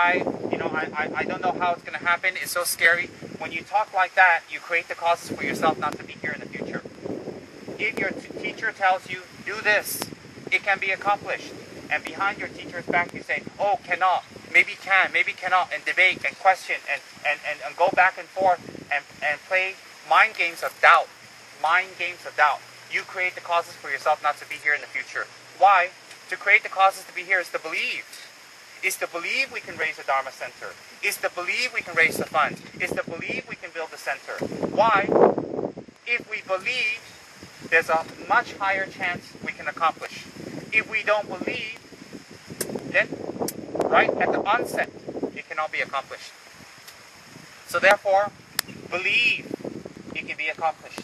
I don't know how it's going to happen. It's so scary. When you talk like that, you create the causes for yourself not to be here in the future. If your teacher tells you, do this, it can be accomplished. And behind your teacher's back, you say, oh, cannot, maybe can, maybe cannot, and debate and question and go back and forth and play mind games of doubt. Mind games of doubt. You create the causes for yourself not to be here in the future. Why? To create the causes to be here is to believe. Is to believe we can raise a Dharma center. Is to believe we can raise the funds. Is to believe we can build the center. Why? If we believe, there's a much higher chance we can accomplish. If we don't believe, then right at the onset, it cannot be accomplished. So therefore, believe it can be accomplished.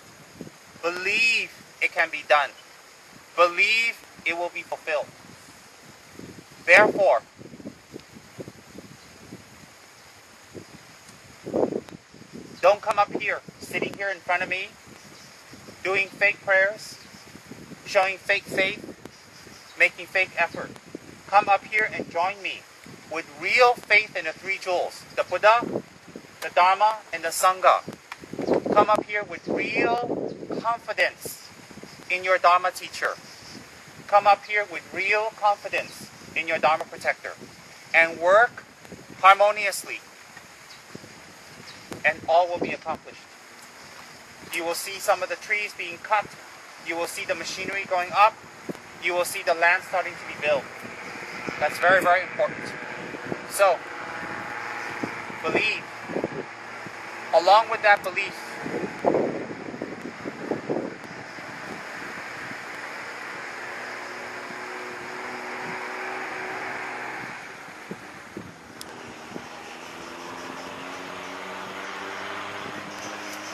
Believe it can be done. Believe it will be fulfilled. Therefore, don't come up here, sitting here in front of me, doing fake prayers, showing fake faith, making fake effort. Come up here and join me with real faith in the three jewels, the Buddha, the Dharma, and the Sangha. Come up here with real confidence in your Dharma teacher. Come up here with real confidence in your Dharma protector. And work harmoniously. And all will be accomplished. You will see some of the trees being cut. You will see the machinery going up. You will see the land starting to be built. That's very, very important. So, believe. Along with that belief,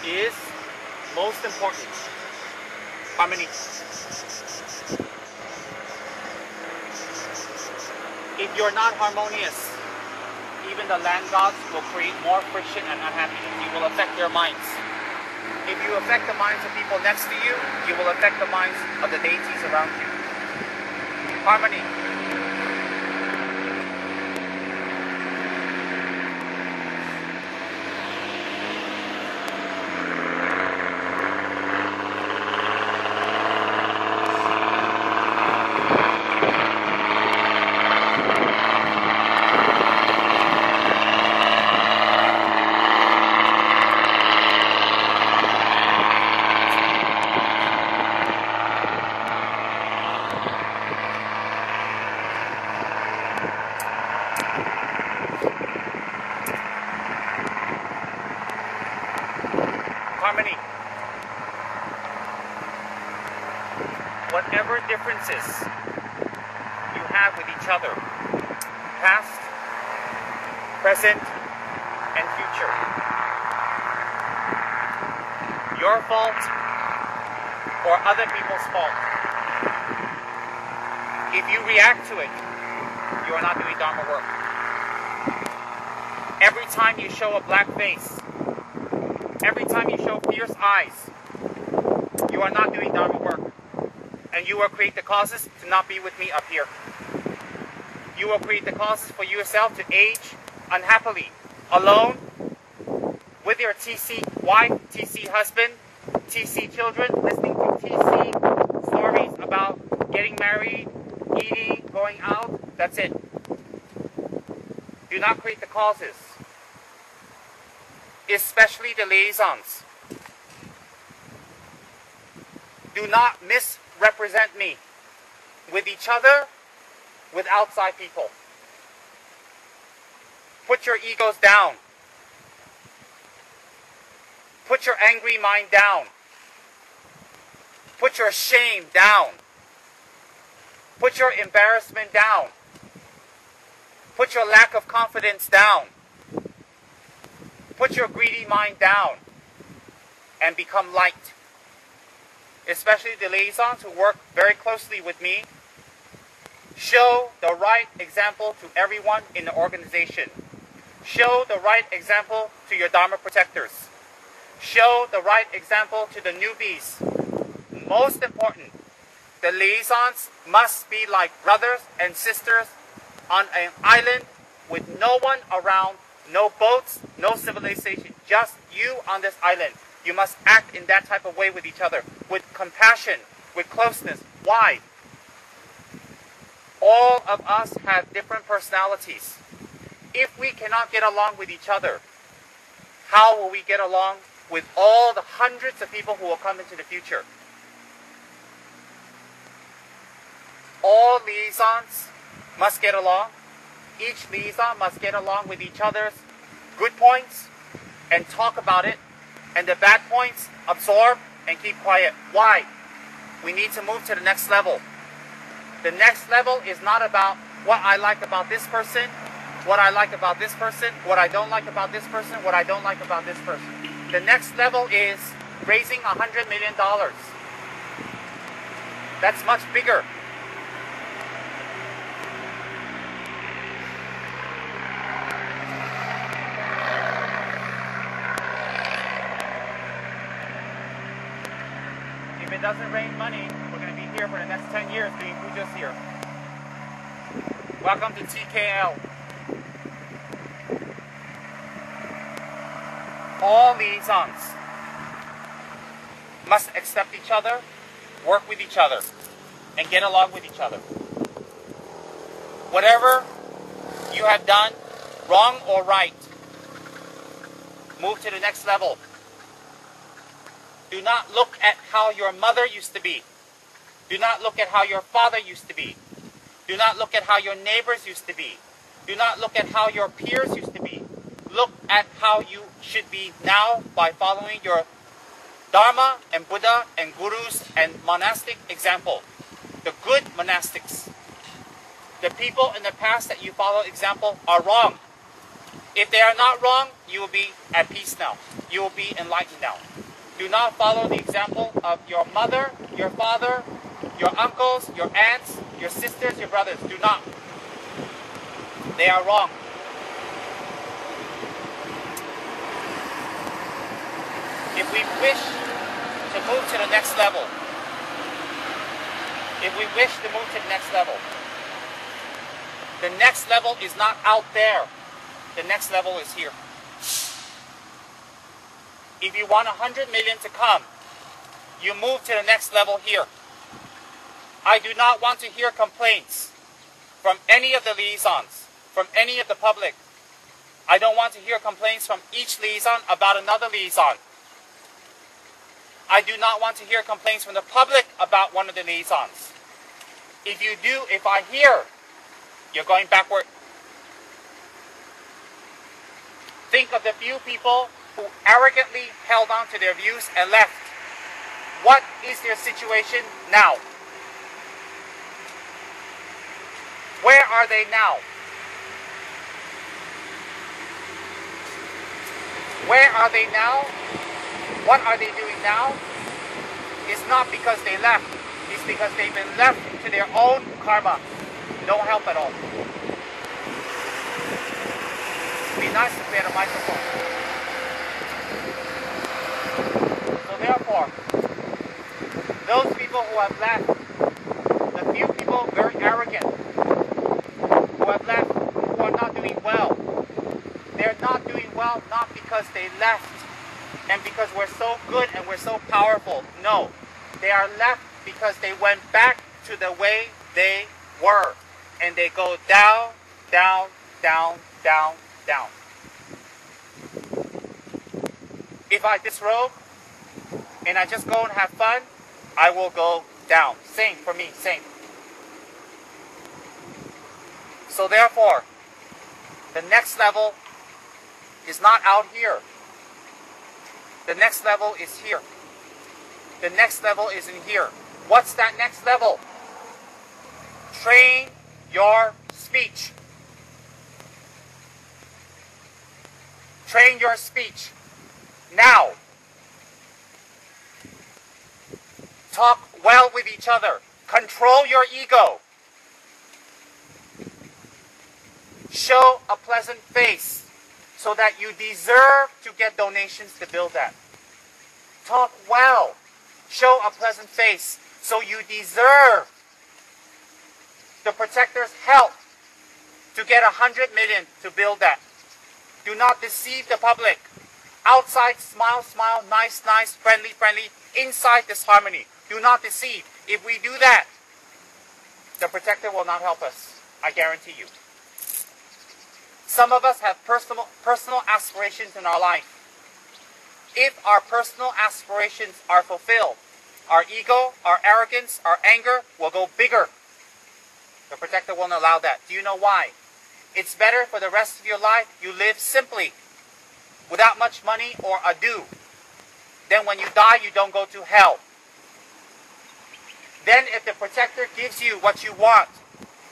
is most important. Harmony. If you're not harmonious, even the land gods will create more friction and unhappiness. You will affect their minds. If you affect the minds of people next to you, you will affect the minds of the deities around you. Harmony. Harmony. Whatever differences you have with each other, past, present, and future, your fault or other people's fault, if you react to it, you are not doing Dharma work. Every time you show a black face, every time you show fierce eyes, you are not doing Dharma work. And you will create the causes to not be with me up here. You will create the causes for yourself to age unhappily, alone, with your TC wife, TC husband, TC children, listening to TC stories about getting married, eating, going out. That's it. Do not create the causes. Especially the liaisons. Do not misrepresent me with each other, with outside people. Put your egos down. Put your angry mind down. Put your shame down. Put your embarrassment down. Put your lack of confidence down. Put your greedy mind down and become light. Especially the liaisons who work very closely with me. Show the right example to everyone in the organization. Show the right example to your Dharma protectors. Show the right example to the newbies. Most important, the liaisons must be like brothers and sisters on an island with no one around, no boats, no civilization, just you on this island. You must act in that type of way with each other, with compassion, with closeness. Why? All of us have different personalities. If we cannot get along with each other, how will we get along with all the hundreds of people who will come into the future? All liaisons must get along. Each liaison must get along with each other's good points and talk about it, and the bad points absorb and keep quiet. Why? We need to move to the next level. The next level is not about what I like about this person, what I like about this person, what I don't like about this person, what I don't like about this person. The next level is raising $100 million. That's much bigger. If it doesn't rain money, we're going to be here for the next 10 years doing pujas here. Welcome to TKL. All liaisons must accept each other, work with each other, and get along with each other. Whatever you have done, wrong or right, move to the next level. Do not look at how your mother used to be. Do not look at how your father used to be. Do not look at how your neighbors used to be. Do not look at how your peers used to be. Look at how you should be now by following your Dharma and Buddha and Gurus and monastic example. The good monastics. The people in the past that you follow example are wrong. If they are not wrong, you will be at peace now. You will be enlightened now. Do not follow the example of your mother, your father, your uncles, your aunts, your sisters, your brothers. Do not. They are wrong. If we wish to move to the next level, the next level is not out there. The next level is here. If you want 100 million to come, you move to the next level here. I do not want to hear complaints from any of the liaisons, from any of the public. I don't want to hear complaints from each liaison about another liaison. I do not want to hear complaints from the public about one of the liaisons. If you do, if I hear, you're going backward. Think of the few people who arrogantly held on to their views and left. What is their situation now? Where are they now? Where are they now? What are they doing now? It's not because they left. It's because they've been left to their own karma. No help at all. Be nice to clear the microphone. So therefore, those people who have left, the few people very arrogant, who have left, who are not doing well, they're not doing well not because they left and because we're so good and we're so powerful. No, they are left because they went back to the way they were. And they go down, down, down, down, down. If I disrobe and I just go and have fun, I will go down. Same for me, same. So therefore, the next level is not out here. The next level is here. The next level is in here. What's that next level? Train your speech. Train your speech. Now. Talk well with each other. Control your ego. Show a pleasant face so that you deserve to get donations to build that. Talk well. Show a pleasant face so you deserve the protector's help to to get 100 million to build that. Do not deceive the public. Outside, smile, smile, nice, nice, friendly, friendly. Inside, disharmony. Do not deceive. If we do that, the protector will not help us. I guarantee you. Some of us have personal aspirations in our life. If our personal aspirations are fulfilled, our ego, our arrogance, our anger will go bigger. The protector won't allow that. Do you know why? It's better for the rest of your life you live simply, without much money or ado. Then when you die, you don't go to hell. Then if the protector gives you what you want,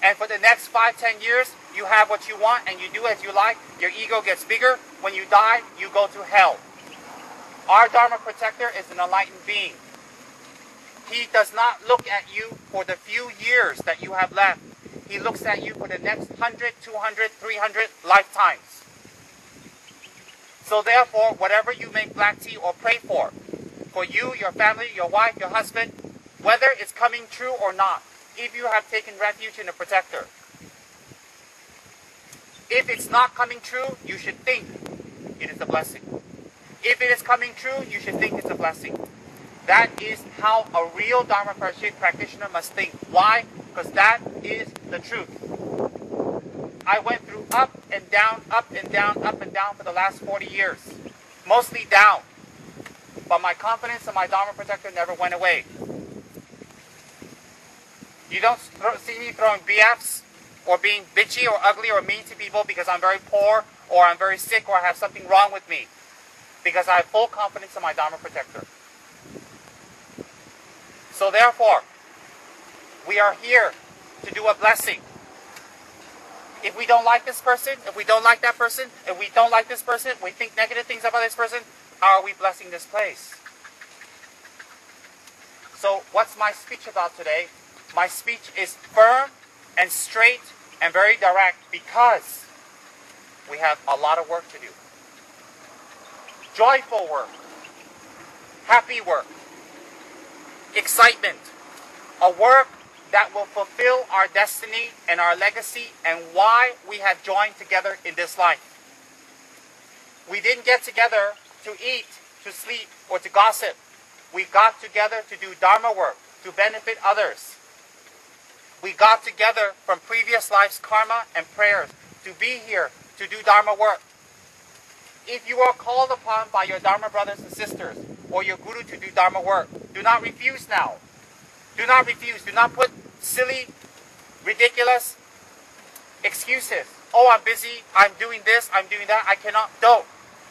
and for the next 5-10 years, you have what you want and you do as you like, your ego gets bigger. When you die, you go to hell. Our Dharma protector is an enlightened being. He does not look at you for the few years that you have left. He looks at you for the next 100, 200, 300 lifetimes. So therefore, whatever you make black tea or pray for you, your family, your wife, your husband, whether it's coming true or not, if you have taken refuge in a protector, if it's not coming true, you should think it is a blessing. If it is coming true, you should think it's a blessing. That is how a real Dharma practitioner must think. Why? Because that is the truth. I went through up and down, up and down, up and down for the last 40 years. Mostly down. But my confidence in my Dharma protector never went away. You don't see me throwing BFs or being bitchy or ugly or mean to people because I'm very poor or I'm very sick or I have something wrong with me. Because I have full confidence in my Dharma protector. So therefore, we are here to do a blessing. If we don't like this person, if we don't like that person, if we don't like this person, we think negative things about this person, how are we blessing this place? So what's my speech about today? My speech is firm and straight and very direct because we have a lot of work to do. Joyful work, happy work, excitement, a work that will fulfill our destiny and our legacy and why we have joined together in this life. We didn't get together to eat, to sleep, or to gossip. We got together to do Dharma work, to benefit others. We got together from previous life's karma and prayers to be here to do Dharma work. If you are called upon by your Dharma brothers and sisters or your Guru to do Dharma work, do not refuse now. Do not refuse. Do not put silly, ridiculous excuses. Oh, I'm busy. I'm doing this. I'm doing that. I cannot. Don't.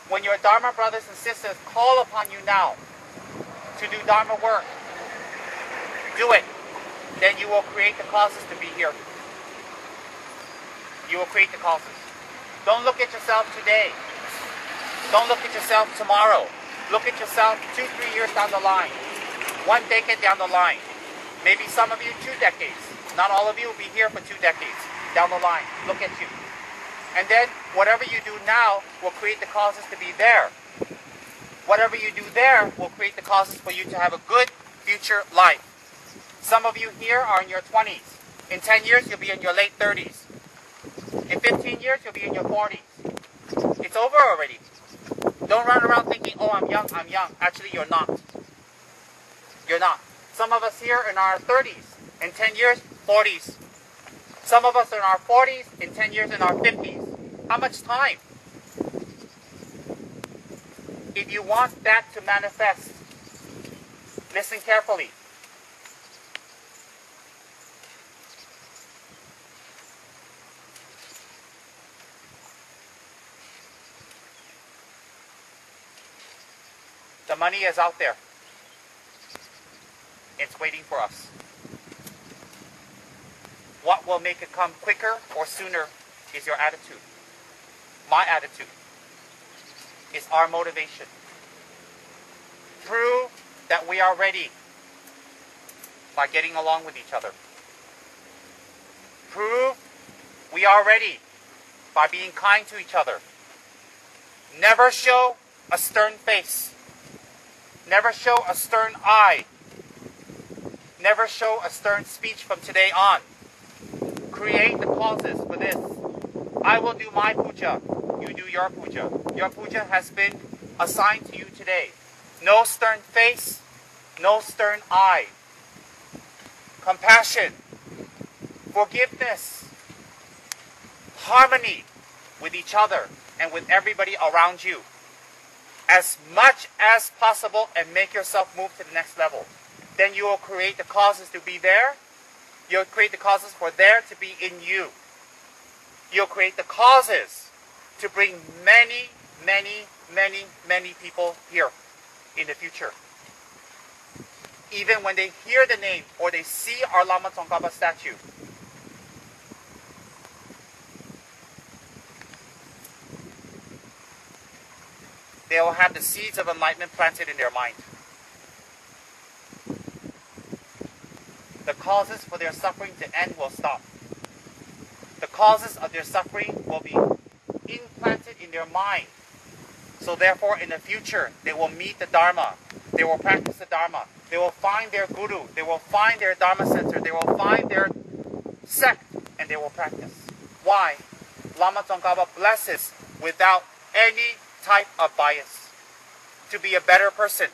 When your Dharma brothers and sisters call upon you now to do Dharma work, do it. Then you will create the causes to be here. You will create the causes. Don't look at yourself today. Don't look at yourself tomorrow. Look at yourself 2-3 years down the line. 1 decade down the line. Maybe some of you 2 decades. Not all of you will be here for 2 decades down the line. Look at you. And then whatever you do now will create the causes to be there. Whatever you do there will create the causes for you to have a good future life. Some of you here are in your 20s. In 10 years, you'll be in your late 30s. In 15 years, you'll be in your 40s. It's over already. Don't run around thinking, oh, I'm young, I'm young. Actually, you're not. You're not. Some of us here in our 30s. In 10 years, 40s. Some of us in our 40s. In 10 years, in our 50s. How much time? If you want that to manifest, listen carefully. The money is out there. It's waiting for us. What will make it come quicker or sooner is your attitude. My attitude is our motivation. Prove that we are ready by getting along with each other. Prove we are ready by being kind to each other. Never show a stern face. Never show a stern eye. Never show a stern speech from today on. Create the causes for this. I will do my puja. You do your puja. Your puja has been assigned to you today. No stern face, no stern eye. Compassion, forgiveness, harmony with each other and with everybody around you. As much as possible, and make yourself move to the next level. Then you will create the causes to be there. You'll create the causes for there to be in you. You'll create the causes to bring many, many, many, many people here in the future. Even when they hear the name or they see our Lama Tsongkhapa statue, they will have the seeds of enlightenment planted in their mind. The causes for their suffering to end will stop. The causes of their suffering will be implanted in their mind. So therefore, in the future, they will meet the Dharma. They will practice the Dharma. They will find their Guru. They will find their Dharma center. They will find their sect. And they will practice. Why? Lama Tsongkhapa blesses without any type of bias to be a better person.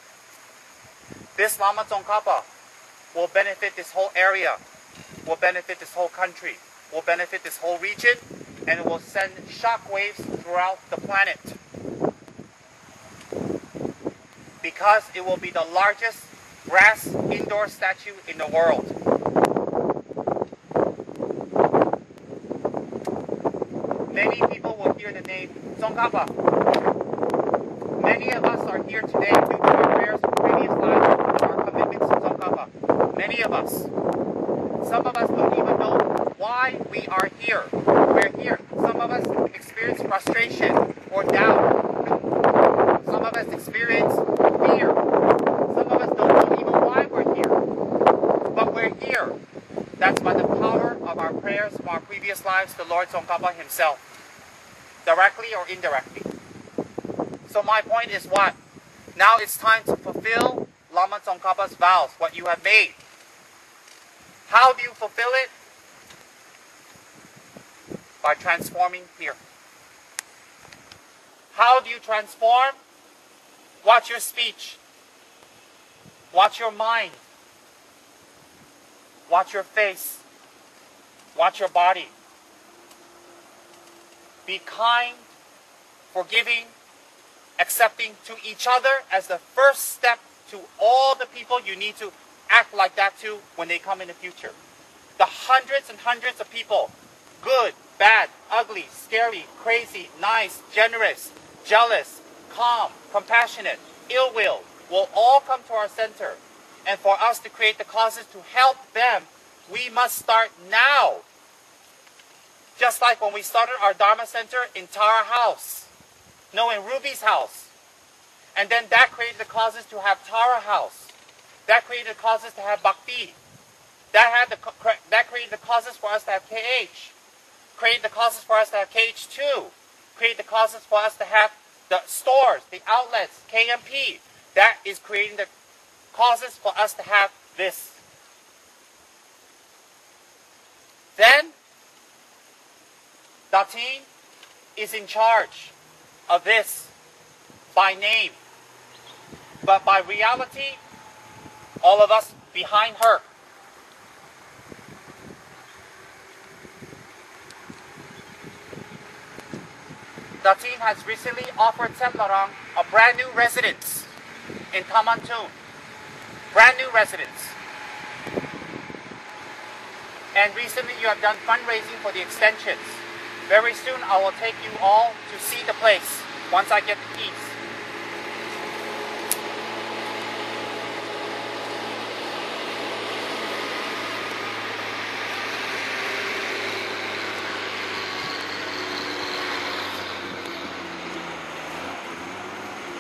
This Lama Tsongkhapa will benefit this whole area, will benefit this whole country, will benefit this whole region, and it will send shockwaves throughout the planet. Because it will be the largest brass indoor statue in the world. Many people will hear the name Tsongkhapa. Many of us are here today due to our prayers from previous lives and our commitments to Tsongkhapa. Many of us. Some of us don't even know why we are here. We're here. Some of us experience frustration or doubt. Some of us experience fear. Some of us don't know even why we're here. But we're here. That's by the power of our prayers from our previous lives to Lord Tsongkhapa himself. Directly or indirectly. So my point is what? Now it's time to fulfill Lama Tsongkhapa's vows, what you have made. How do you fulfill it? By transforming here. How do you transform? Watch your speech. Watch your mind. Watch your face. Watch your body. Be kind, forgiving, accepting to each other as the first step to all the people you need to act like that to when they come in the future. The hundreds and hundreds of people, good, bad, ugly, scary, crazy, nice, generous, jealous, calm, compassionate, ill-will, will all come to our center. And for us to create the causes to help them, we must start now. Just like when we started our Dharma center in Tara house. No, in Ruby's house. And then that created the causes to have Tara house. That created the causes to have Bhakti. That created the causes for us to have KH. Created the causes for us to have KH2. Created the causes for us to have the stores, the outlets, KMP. That is creating the causes for us to have this. Then, Datin is in charge of this by name. But by reality, all of us behind her. Datin has recently offered Tsem Larang a brand new residence in Tamantoon. Brand new residence. And recently you have done fundraising for the extensions. Very soon I will take you all to see the place once I get the keys.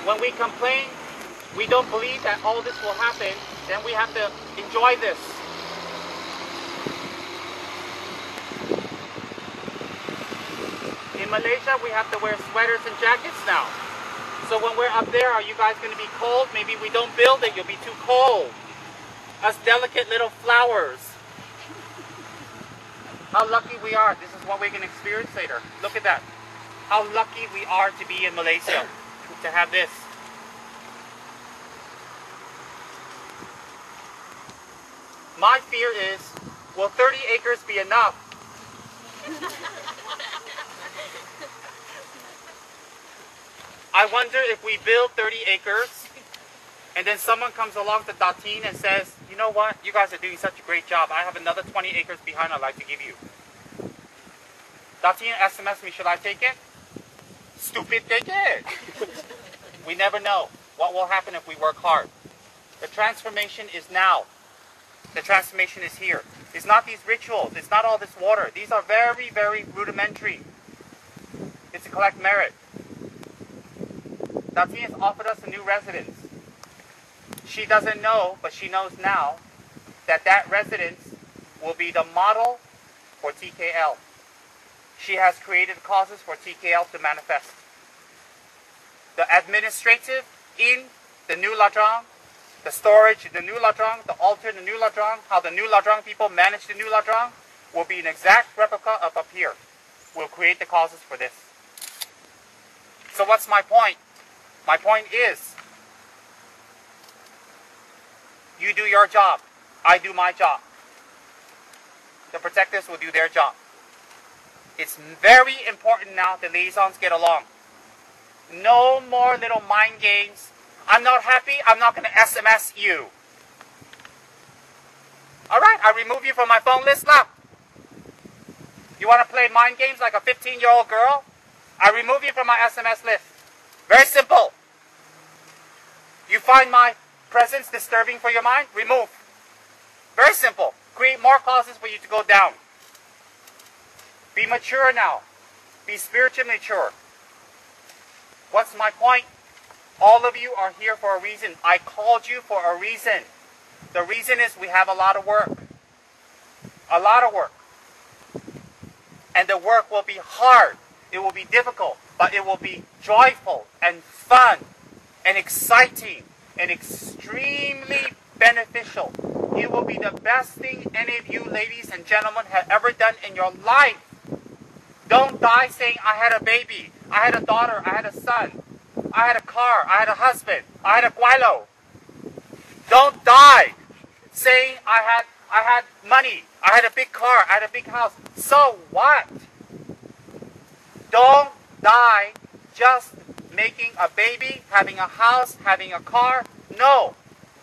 When we complain, we don't believe that all this will happen, then we have to enjoy this. In Malaysia, we have to wear sweaters and jackets now. So when we're up there, are you guys going to be cold? Maybe we don't build it, you'll be too cold. Us delicate little flowers. How lucky we are. This is what we can experience later. Look at that. How lucky we are to be in Malaysia, to have this. My fear is, will 30 acres be enough? I wonder if we build 30 acres and then someone comes along to Datin and says, you know what, you guys are doing such a great job. I have another 20 acres behind I'd like to give you. Datin SMS me, should I take it? Stupid, take it. We never know what will happen if we work hard. The transformation is now. The transformation is here. It's not these rituals. It's not all this water. These are very, very rudimentary. It's to collect merit. Datin has offered us a new residence. She doesn't know, but she knows now, that that residence will be the model for TKL. She has created causes for TKL to manifest. The administrative in the new Ladrang, the storage in the new Ladrang, the altar in the new Ladrang, how the new Ladrang people manage the new Ladrang, will be an exact replica of up here. We'll create the causes for this. So what's my point? My point is, you do your job, I do my job. The protectors will do their job. It's very important now that liaisons get along. No more little mind games. I'm not happy, I'm not going to SMS you. Alright, I remove you from my phone list now. You want to play mind games like a 15-year-old girl? I remove you from my SMS list. Very simple. You find my presence disturbing for your mind? Remove. Very simple. Create more causes for you to go down. Be mature now. Be spiritually mature. What's my point? All of you are here for a reason. I called you for a reason. The reason is we have a lot of work. A lot of work. And the work will be hard. It will be difficult. But it will be joyful and fun and exciting and extremely beneficial. It will be the best thing any of you ladies and gentlemen have ever done in your life. Don't die saying, I had a baby, I had a daughter, I had a son, I had a car, I had a husband, I had a guilo. Don't die saying, I had money, I had a big car, I had a big house. So what? Don't die just making a baby, having a house, having a car. No.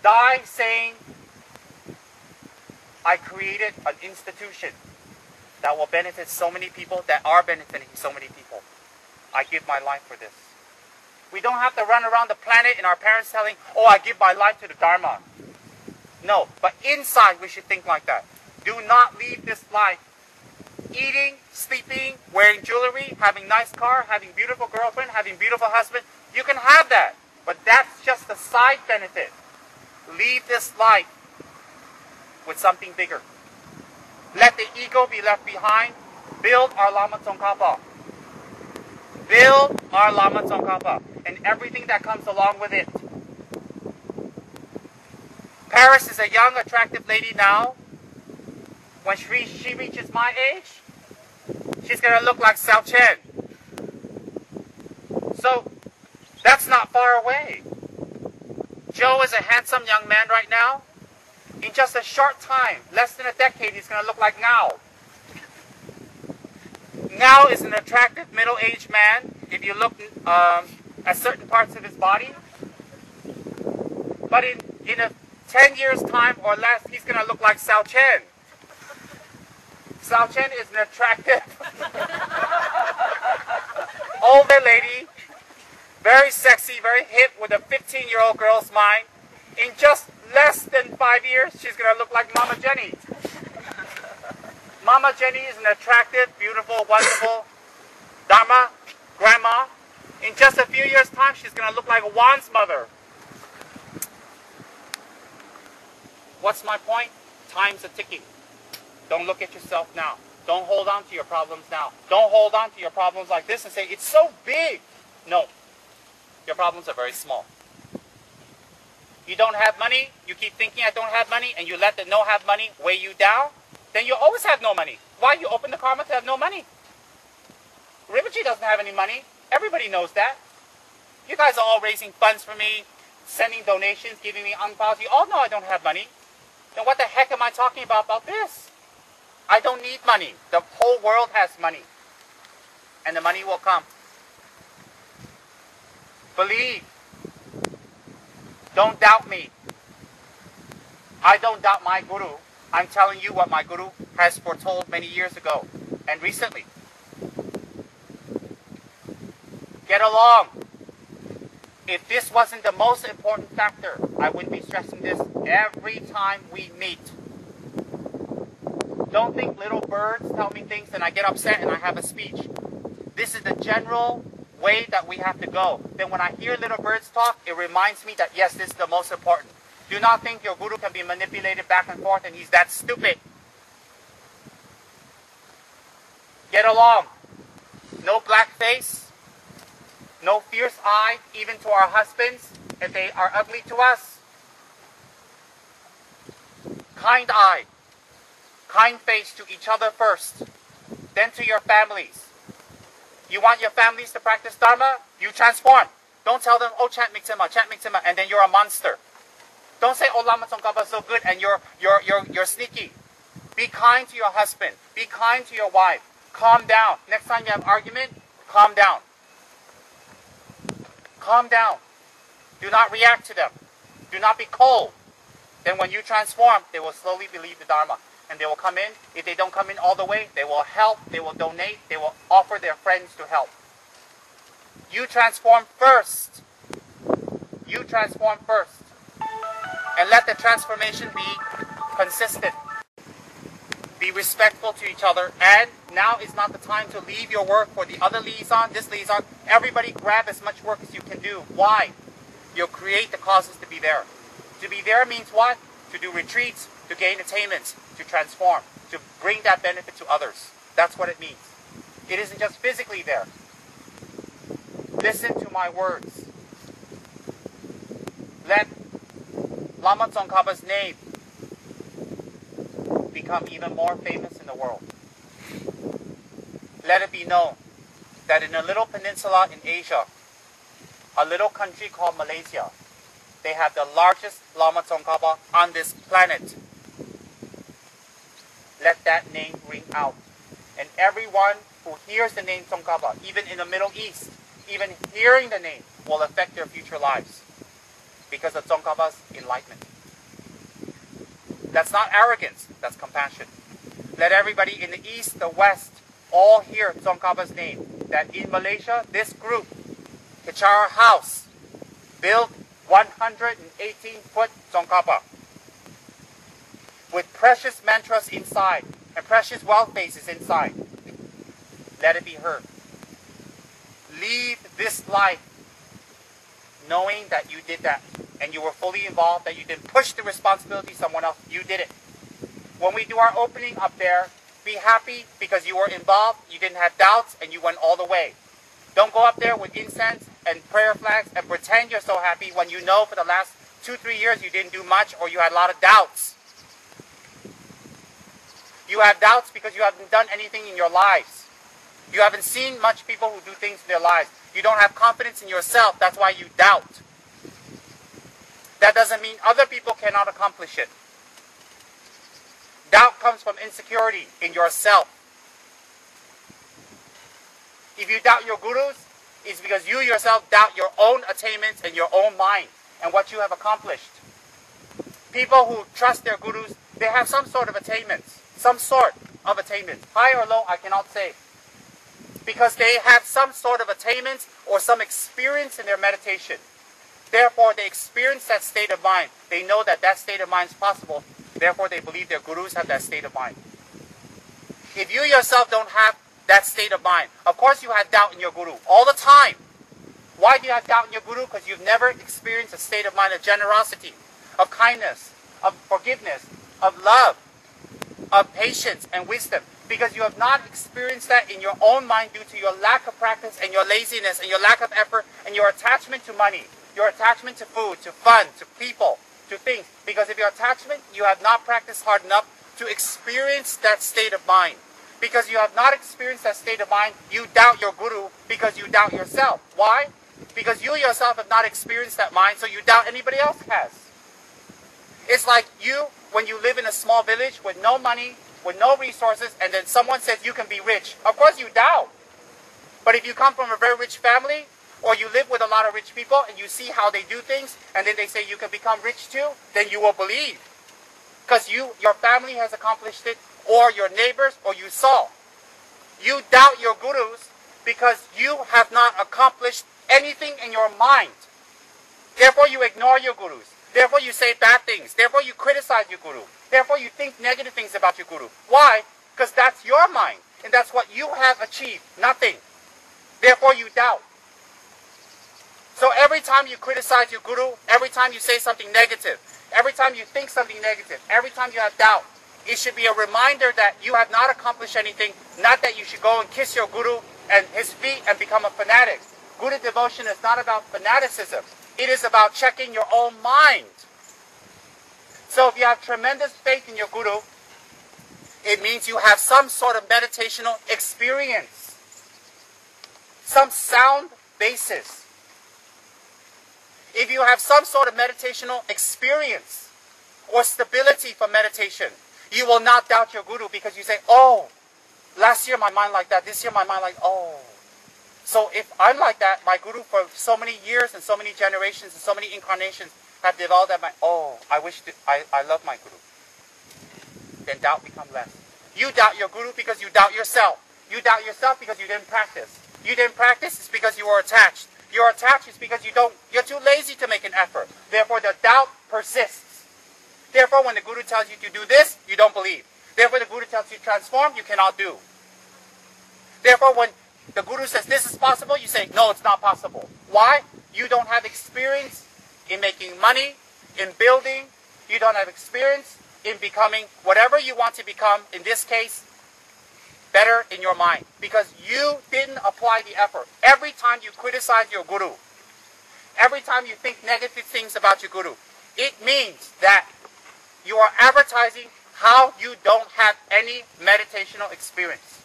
Die saying, I created an institution that will benefit so many people, that are benefiting so many people. I give my life for this. We don't have to run around the planet and our parents telling, oh, I give my life to the Dharma. No, but inside we should think like that. Do not leave this life eating, sleeping, wearing jewelry, having nice car, having beautiful girlfriend, having beautiful husband. You can have that, but that's just a side benefit. Leave this life with something bigger. Let the ego be left behind. Build our Lama Tsongkhapa. Build our Lama Tsongkhapa and everything that comes along with it. Paris is a young, attractive lady now. When she reaches my age, she's going to look like Sao Chen. So, that's not far away. Joe is a handsome young man right now. In just a short time, less than a decade, he's going to look like Ngao. Ngao is an attractive middle-aged man, if you look at certain parts of his body. But in a 10 years' time or less, he's going to look like Sao Chen. Sao Chen is an attractive older lady, very sexy, very hip, with a 15-year-old girl's mind. In just less than 5 years, she's going to look like Mama Jenny. Mama Jenny is an attractive, beautiful, wonderful Dharma grandma. In just a few years' time, she's going to look like Juan's mother. What's my point? Time's a ticking. Don't look at yourself now. Don't hold on to your problems now. Don't hold on to your problems like this and say, it's so big. No. Your problems are very small. You don't have money, you keep thinking I don't have money, and you let the no have money weigh you down. then you always have no money. Why? You open the karma to have no money. Rinpoche doesn't have any money. Everybody knows that. You guys are all raising funds for me, sending donations, giving me angpaos. You all know I don't have money. Then what the heck am I talking about this? I don't need money. The whole world has money. And the money will come. Believe. Don't doubt me. I don't doubt my Guru. I'm telling you what my Guru has foretold many years ago and recently. Get along. If this wasn't the most important factor, I wouldn't be stressing this every time we meet. Don't think little birds tell me things and I get upset and I have a speech. This is the general way that we have to go. Then when I hear little birds talk, it reminds me that yes, this is the most important. Do not think your Guru can be manipulated back and forth and he's that stupid. Get along. No black face. No fierce eye, even to our husbands, if they are ugly to us. Kind eye. Kind face to each other first. Then to your families. You want your families to practice Dharma? You transform. Don't tell them, oh, chant Miksima, and then you're a monster. Don't say, oh, Lama Tsongkhapa is so good, and you're sneaky. Be kind to your husband. Be kind to your wife. Calm down. Next time you have argument, calm down. Calm down. Do not react to them. Do not be cold. Then when you transform, they will slowly believe the Dharma. And they will come in. If they don't come in all the way, they will help, they will donate, they will offer their friends to help. You transform first. You transform first. And let the transformation be consistent. Be respectful to each other. And now is not the time to leave your work for the other liaison, this liaison. Everybody grab as much work as you can do. Why? You'll create the causes to be there. To be there means what? To do retreats, to gain attainments, to transform, to bring that benefit to others. That's what it means. It isn't just physically there. Listen to my words. Let Lama Tsongkhapa's name become even more famous in the world. Let it be known that in a little peninsula in Asia, a little country called Malaysia, they have the largest Lama Tsongkhapa on this planet. Let that name ring out. And everyone who hears the name Tsongkhapa, even in the Middle East, even hearing the name, will affect their future lives because of Tsongkhapa's enlightenment. That's not arrogance, that's compassion. Let everybody in the East, the West, all hear Tsongkhapa's name. That in Malaysia, this group, KECHARA House, built 118-foot Tsongkhapa with precious mantras inside and precious wealth bases inside. Let it be heard. Leave this life knowing that you did that and you were fully involved, that you didn't push the responsibility someone else. You did it. When we do our opening up there, be happy because you were involved, you didn't have doubts, and you went all the way. Don't go up there with incense and prayer flags and pretend you're so happy when you know for the last 2-3 years you didn't do much or you had a lot of doubts. You have doubts because you haven't done anything in your lives. You haven't seen much people who do things in their lives. You don't have confidence in yourself. That's why you doubt. That doesn't mean other people cannot accomplish it. Doubt comes from insecurity in yourself. If you doubt your gurus, it's because you yourself doubt your own attainments and your own mind and what you have accomplished. People who trust their gurus, they have some sort of attainments. Some sort of attainments. High or low, I cannot say. Because they have some sort of attainments or some experience in their meditation. Therefore, they experience that state of mind. They know that that state of mind is possible. Therefore, they believe their gurus have that state of mind. If you yourself don't have that state of mind, of course you have doubt in your guru all the time. Why do you have doubt in your guru? Because you've never experienced a state of mind of generosity, of kindness, of forgiveness, of love, of patience and wisdom. Because you have not experienced that in your own mind due to your lack of practice and your laziness and your lack of effort and your attachment to money, your attachment to food, to fun, to people, to things. Because of your attachment, you have not practiced hard enough to experience that state of mind. Because you have not experienced that state of mind, you doubt your guru because you doubt yourself. Why? Because you yourself have not experienced that mind, so you doubt anybody else has. It's like you, when you live in a small village with no money, with no resources, and then someone says you can be rich. Of course you doubt. But if you come from a very rich family, or you live with a lot of rich people, and you see how they do things, and then they say you can become rich too, then you will believe. Because your family has accomplished it, or your neighbors, or you saw. You doubt your gurus because you have not accomplished anything in your mind. Therefore you ignore your gurus. Therefore you say bad things. Therefore you criticize your guru. Therefore you think negative things about your guru. Why? Because that's your mind. And that's what you have achieved. Nothing. Therefore you doubt. So every time you criticize your guru, every time you say something negative, every time you think something negative, every time you have doubt, it should be a reminder that you have not accomplished anything, not that you should go and kiss your guru and his feet and become a fanatic. Guru devotion is not about fanaticism. It is about checking your own mind. So if you have tremendous faith in your guru, it means you have some sort of meditational experience, some sound basis. If you have some sort of meditational experience or stability for meditation, you will not doubt your guru because you say, oh, last year my mind like that, this year my mind like, oh. So if I'm like that, my guru for so many years and so many generations and so many incarnations have developed that mind, oh, I love my guru. Then doubt becomes less. You doubt your guru because you doubt yourself. You doubt yourself because you didn't practice. You didn't practice, it's because you were attached. You're attached is because you're too lazy to make an effort. Therefore, the doubt persists. Therefore, when the guru tells you to do this, you don't believe. Therefore, the guru tells you to transform, you cannot do. Therefore, when the guru says this is possible, you say, no, it's not possible. Why? You don't have experience in making money, in building. You don't have experience in becoming whatever you want to become, in this case, better in your mind. Because you didn't apply the effort. Every time you criticize your guru, every time you think negative things about your guru, it means that you are advertising how you don't have any meditational experience.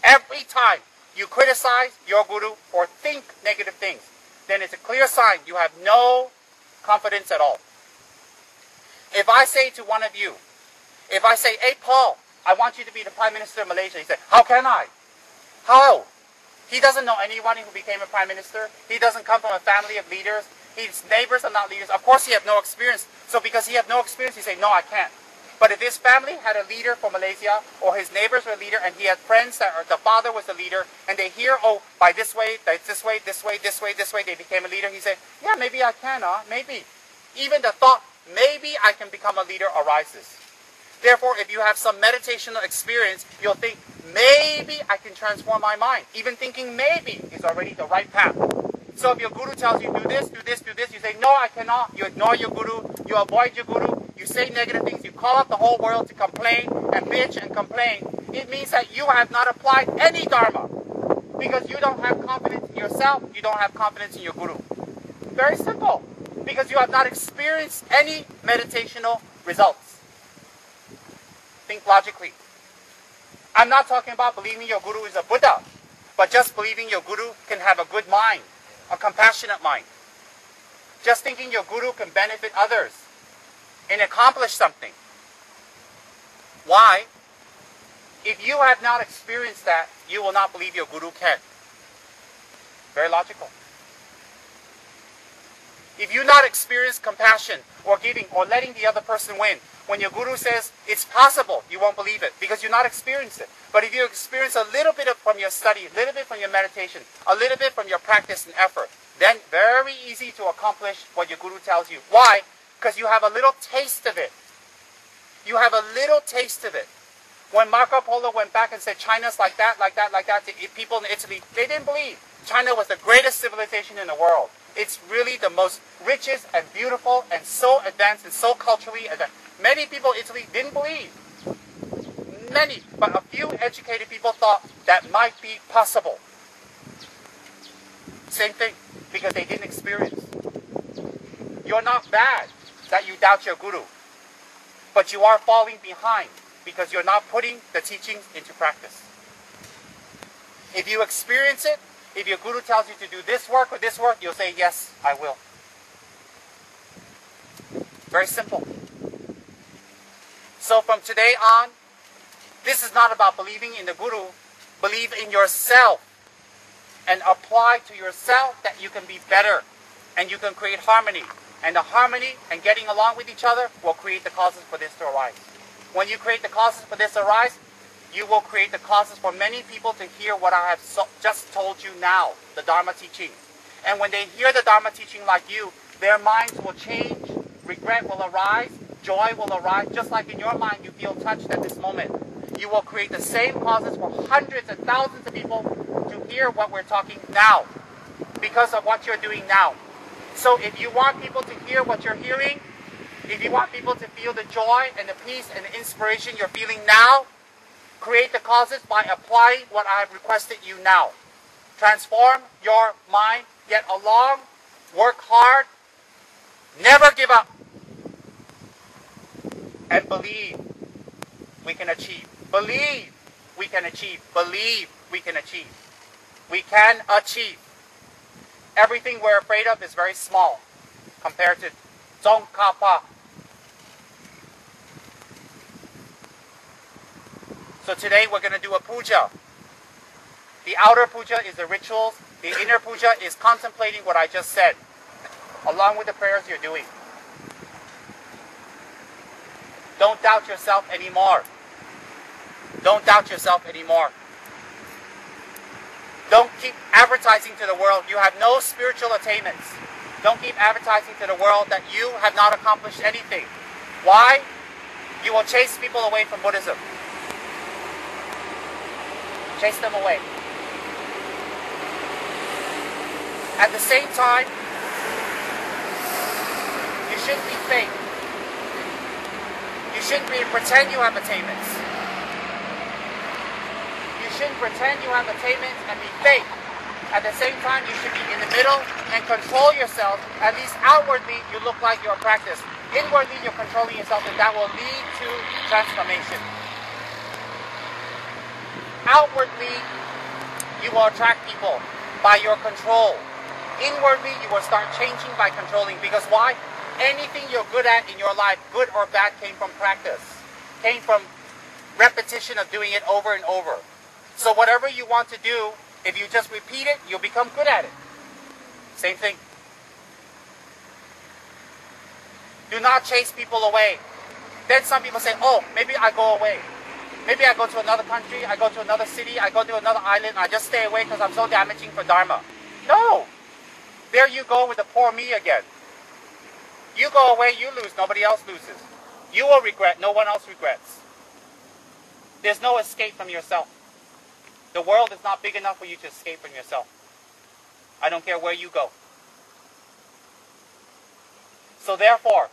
Every time you criticize your guru or think negative things, then it's a clear sign you have no confidence at all. If I say to one of you, if I say, hey Paul, I want you to be the Prime Minister of Malaysia, he said, how can I? How? He doesn't know anyone who became a Prime Minister. He doesn't come from a family of leaders. His neighbors are not leaders. Of course he has no experience. So because he has no experience, he say, no, I can't. But if his family had a leader for Malaysia, or his neighbors were a leader, and he had friends that the father was a leader, and they hear, oh, by this way, this way, this way, this way, this way, they became a leader, he said, yeah, maybe I can, maybe. Even the thought, maybe I can become a leader arises. Therefore, if you have some meditational experience, you'll think, maybe I can transform my mind. Even thinking maybe is already the right path. So if your guru tells you, do this, do this, do this, you say, no, I cannot. You ignore your guru, you avoid your guru, you say negative things, you call up the whole world to complain and bitch and complain. It means that you have not applied any dharma. Because you don't have confidence in yourself, you don't have confidence in your guru. Very simple. Because you have not experienced any meditational results. Think logically. I'm not talking about believing your guru is a Buddha, but just believing your guru can have a good mind, a compassionate mind. Just thinking your guru can benefit others and accomplish something. Why? If you have not experienced that, you will not believe your guru can. Very logical. If you not experience compassion or giving or letting the other person win, when your guru says it's possible, you won't believe it because you're not experienced it. But if you experience a little bit from your study, a little bit from your meditation, a little bit from your practice and effort, then very easy to accomplish what your guru tells you. Why? Because you have a little taste of it. You have a little taste of it. When Marco Polo went back and said China's like that, like that, like that to people in Italy, they didn't believe. China was the greatest civilization in the world. It's really the most richest and beautiful and so advanced and so culturally advanced. Many people in Italy didn't believe. Many, but a few educated people thought that might be possible. Same thing, because they didn't experience. You're not bad that you doubt your guru. but you are falling behind because you're not putting the teachings into practice. If you experience it, if your guru tells you to do this work or this work, you'll say, yes, I will. Very simple. So from today on, this is not about believing in the guru. Believe in yourself and apply to yourself that you can be better and you can create harmony. And the harmony and getting along with each other will create the causes for this to arise. When you create the causes for this to arise, you will create the causes for many people to hear what I have just told you now, the Dharma teaching. And when they hear the Dharma teaching like you, their minds will change, regret will arise, joy will arise, just like in your mind you feel touched at this moment. You will create the same causes for hundreds and thousands of people to hear what we're talking now because of what you're doing now. So if you want people to hear what you're hearing, if you want people to feel the joy and the peace and the inspiration you're feeling now, create the causes by applying what I have requested you now. Transform your mind, get along, work hard, never give up, and believe we can achieve. Believe we can achieve. Believe we can achieve. We can achieve. Everything we're afraid of is very small compared to Tsongkhapa. So today we're going to do a puja. The outer puja is the rituals. The inner puja is contemplating what I just said, along with the prayers you're doing. Don't doubt yourself anymore. Don't doubt yourself anymore. Don't keep advertising to the world you have no spiritual attainments. Don't keep advertising to the world that you have not accomplished anything. Why? You will chase people away from Buddhism. Chase them away. At the same time, you shouldn't be fake. You shouldn't pretend you have attainments. You shouldn't pretend you have attainments and be fake. At the same time, you should be in the middle and control yourself. At least outwardly, you look like you're practiced. Inwardly, you're controlling yourself, and that will lead to transformation. Outwardly, you will attract people by your control. Inwardly, you will start changing by controlling. Because why? Anything you're good at in your life, good or bad, came from practice. Came from repetition of doing it over and over. So whatever you want to do, if you just repeat it, you'll become good at it. Same thing. Do not chase people away. Then some people say, oh, maybe I go away. Maybe I go to another country, I go to another city, I go to another island, I just stay away because I'm so damaging for Dharma. No! There you go with the poor me again. You go away, you lose, nobody else loses. You will regret, no one else regrets. There's no escape from yourself. The world is not big enough for you to escape from yourself. I don't care where you go. So therefore,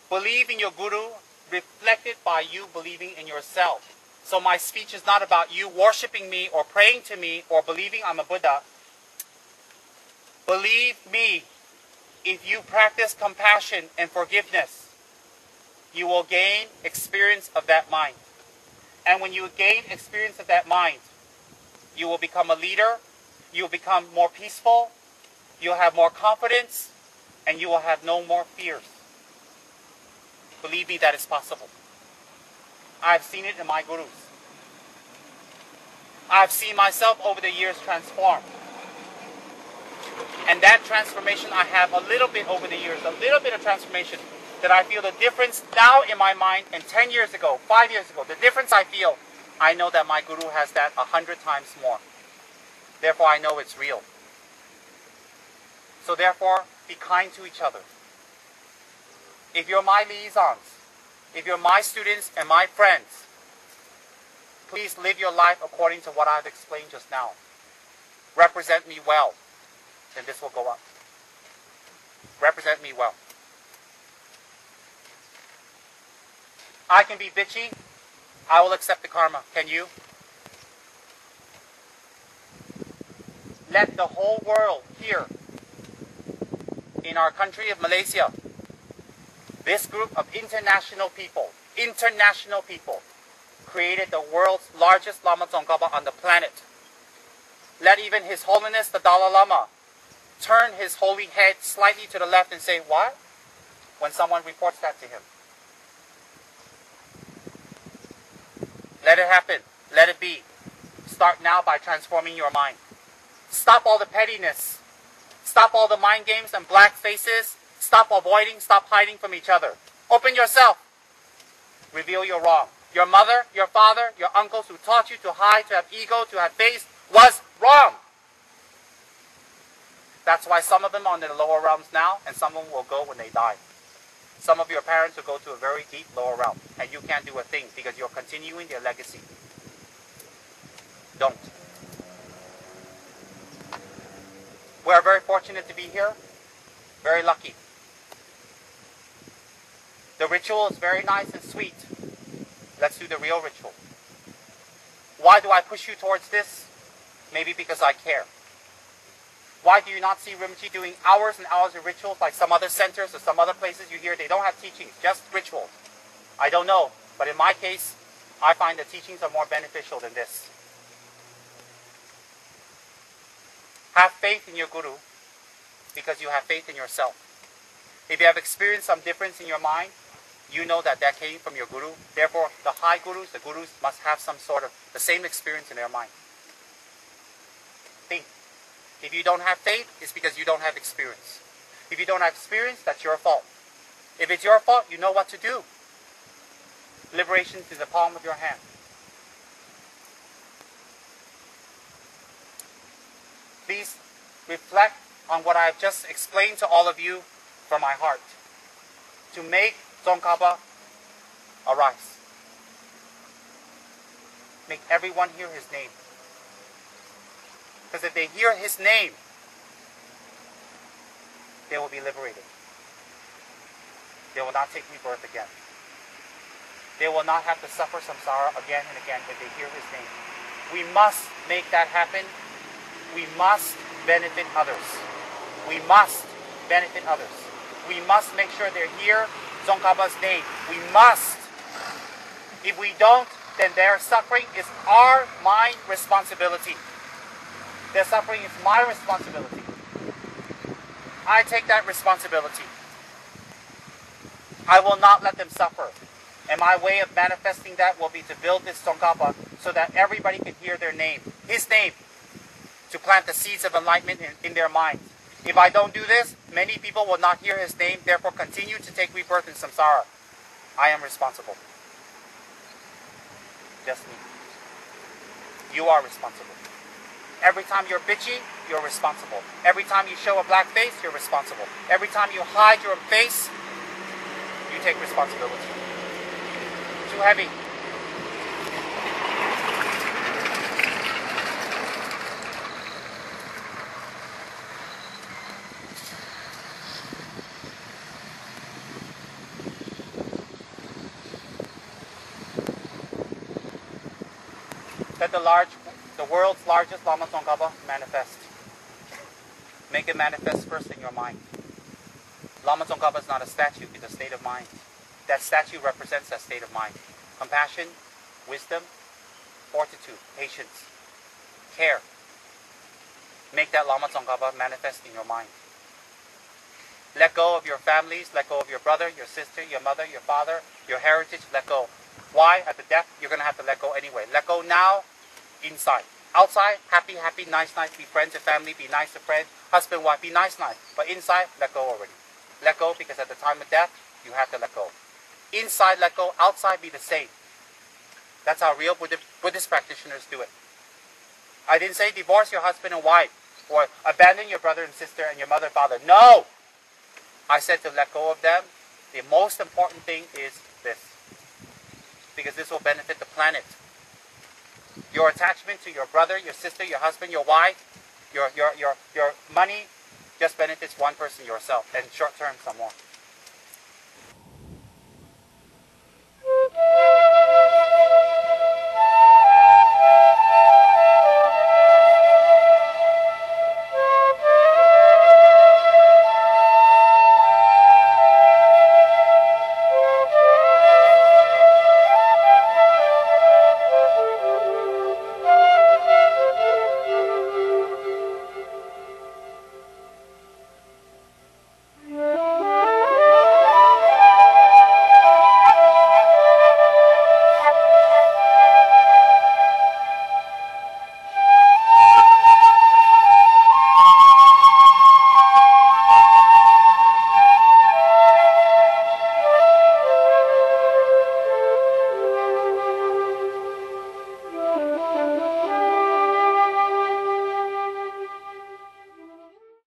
believe in your guru, reflected by you believing in yourself. So my speech is not about you worshiping me or praying to me or believing I'm a Buddha. Believe me, if you practice compassion and forgiveness, you will gain experience of that mind. And when you gain experience of that mind, you will become a leader, you will become more peaceful, you'll have more confidence, and you will have no more fears. Believe me, that is possible. I've seen it in my gurus. I've seen myself over the years transform. And that transformation I have a little bit over the years, a little bit of transformation that I feel the difference now in my mind and 10 years ago, 5 years ago, the difference I feel, I know that my guru has that 100 times more. Therefore, I know it's real. So therefore, be kind to each other. If you're my liaisons, if you're my students and my friends, please live your life according to what I've explained just now. Represent me well, then this will go up. Represent me well. I can be bitchy. I will accept the karma. Can you? Let the whole world here in our country of Malaysia This group of international people, created the world's largest Lama Tsongkhapa on the planet. Let even His Holiness the Dalai Lama turn his holy head slightly to the left and say, "What?" when someone reports that to him. Let it happen. Let it be. Start now by transforming your mind. Stop all the pettiness. Stop all the mind games and black faces. Stop avoiding, stop hiding from each other. Open yourself. Reveal your wrong. Your mother, your father, your uncles who taught you to hide, to have ego, to have face, was wrong. That's why some of them are in the lower realms now, and some of them will go when they die. Some of your parents will go to a very deep lower realm, and you can't do a thing because you're continuing their legacy. Don't. We are very fortunate to be here. Very lucky. The ritual is very nice and sweet. Let's do the real ritual. Why do I push you towards this? Maybe because I care. Why do you not see Rinpoche doing hours and hours of rituals like some other centers or some other places you hear? They don't have teachings, just rituals. I don't know, but in my case, I find the teachings are more beneficial than this. Have faith in your Guru because you have faith in yourself. If you have experienced some difference in your mind, you know that that came from your Guru. Therefore, the high Gurus, the Gurus must have some sort of the same experience in their mind. Think. If you don't have faith, it's because you don't have experience. If you don't have experience, that's your fault. If it's your fault, you know what to do. Liberation is in the palm of your hand. Please reflect on what I have just explained to all of you from my heart. To make Tsongkhapa arise. Make everyone hear his name. Because if they hear his name, they will be liberated. They will not take rebirth again. They will not have to suffer samsara again and again if they hear his name. We must make that happen. We must benefit others. We must benefit others. We must make sure they hear Tsongkhapa's name. We must. If we don't, then their suffering is my responsibility. Their suffering is my responsibility. I take that responsibility. I will not let them suffer. And my way of manifesting that will be to build this Tsongkhapa so that everybody can hear their name, his name, to plant the seeds of enlightenment in their minds. If I don't do this, many people will not hear his name, therefore continue to take rebirth in samsara. I am responsible. Just me. You are responsible. Every time you're bitchy, you're responsible. Every time you show a black face, you're responsible. Every time you hide your face, you take responsibility. Too heavy. Let the world's largest Lama Tsongkhapa manifest. Make it manifest first in your mind. Lama Tsongkhapa is not a statue, it's a state of mind. That statue represents that state of mind. Compassion, wisdom, fortitude, patience, care. Make that Lama Tsongkhapa manifest in your mind. Let go of your families, let go of your brother, your sister, your mother, your father, your heritage, let go. Why? At the death, you're going to have to let go anyway. Let go now, inside. Outside, happy, happy, nice, nice, be friends and family, be nice to friends, husband, wife, be nice, nice. But inside, let go already. Let go because at the time of death, you have to let go. Inside, let go. Outside, be the same. That's how real Buddhist practitioners do it. I didn't say divorce your husband and wife or abandon your brother and sister and your mother and father. No! I said to let go of them. The most important thing is this. Because this will benefit the planet. Your attachment to your brother, your sister, your husband, your wife, your money just benefits one person, yourself, and short term some more.